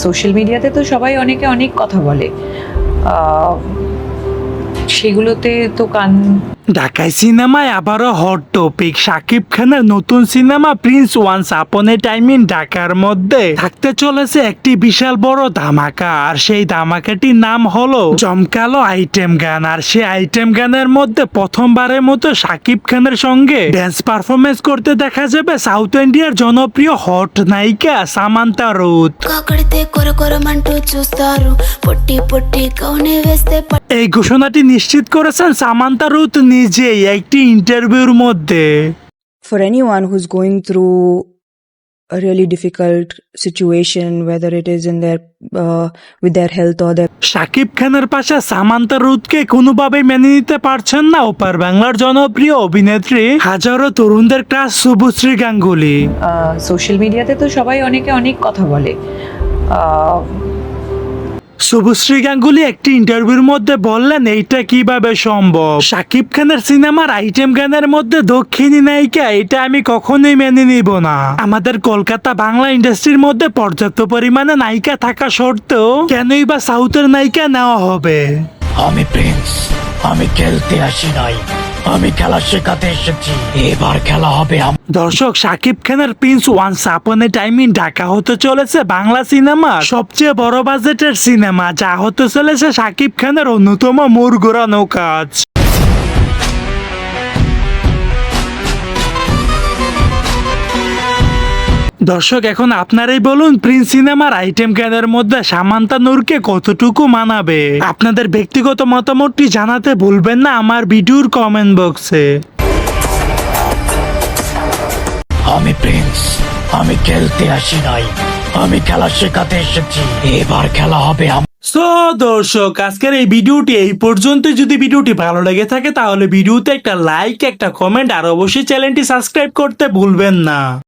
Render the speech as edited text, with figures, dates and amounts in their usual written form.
Social মিডিয়াতে তো সবাই অনেকে অনেক কথা বলে, সেগুলোতে তো কান। ঢাকাই সিনেমায় আবারও হট টপিক শাকিব খানের নতুন cinema Prince once upon A time in ঢাকার মধ্যে থাকতে চলেছে একটি বিশাল বড় ধামাকা। আর সেই ধামাকাটির নাম হলো জমকালো আইটেম গান। আর সেই আইটেম গানের মধ্যে প্রথমবারের মতো শাকিব খানের সঙ্গে ড্যান্স পারফরমেন্স করতে দেখা যাবে সাউথ ইন্ডিয়ার জনপ্রিয় হট নায়িকা সামান্তা রুথ। এই ঘোষণাটি নিশ্চিত করেছেন সামান্তা রুথ নিজেই একটি ইন্টারভিউর মধ্যে। For anyone who's going through a really difficult situation, whether it is in their with their health or their Shakib খানের পাশে সামান্তা রুথকে কোনোভাবেই মেনে নিতে পারছেন না ওপার বাংলার জনপ্রিয় অভিনেত্রী, হাজারো তরুণদের ক্রাশ শুভশ্রী গাঙ্গুলি। সোশ্যাল মিডিয়াতে তো সবাই অনেকে অনেক কথা বলে। শুভশ্রী গাঙ্গুলি একটি ইন্টারভিউর মধ্যে বললেন এইটা কিভাবে সম্ভব, শাকিব খানের সিনেমার আইটেম গানের মধ্যে দক্ষিণী নায়িকা, এটা আমি কখনোই মেনে নিব না। আমাদের কলকাতা বাংলা ইন্ডাস্ট্রির মধ্যে পর্যাপ্ত পরিমাণে নায়িকা থাকা সত্ত্বেও কেনই বা সাউথের নায়িকা নেওয়া হবে। আমি প্রিন্স, আমি খেলতে আসি নাই, আমি খেলা শেখাতে এসেছি। এবার খেলা হবে। দর্শক, শাকিব খানের Prince once upon A time in Dhaka হতে চলেছে বাংলা সিনেমা সবচেয়ে বড় বাজেটের সিনেমা, যা হতে চলেছে শাকিব খানের অন্যতম মোড় ঘোরানো কাজ। দর্শক, এখন আপনারাই বলুন প্রিন্স সিনেমার আইটেম গানের মধ্যে সামান্তা নূরকে কতটুকু মানাবে। আপনাদের ব্যক্তিগত মতামতটি জানাতে ভুলবেন না আমার ভিডিওর কমেন্ট বক্সে। আমি প্রিন্স, আমি খেলতে আসি নাই, আমি খেলা শেখাতে এসেছি। এবার খেলা হবে। সো দর্শক, আজকের এই ভিডিওটি এই পর্যন্ত। যদি ভিডিওটি ভালো লেগে থাকে তাহলে ভিডিওতে একটা লাইক, একটা কমেন্ট আর অবশ্যই চ্যানেলটি সাবস্ক্রাইব করতে ভুলবেন না।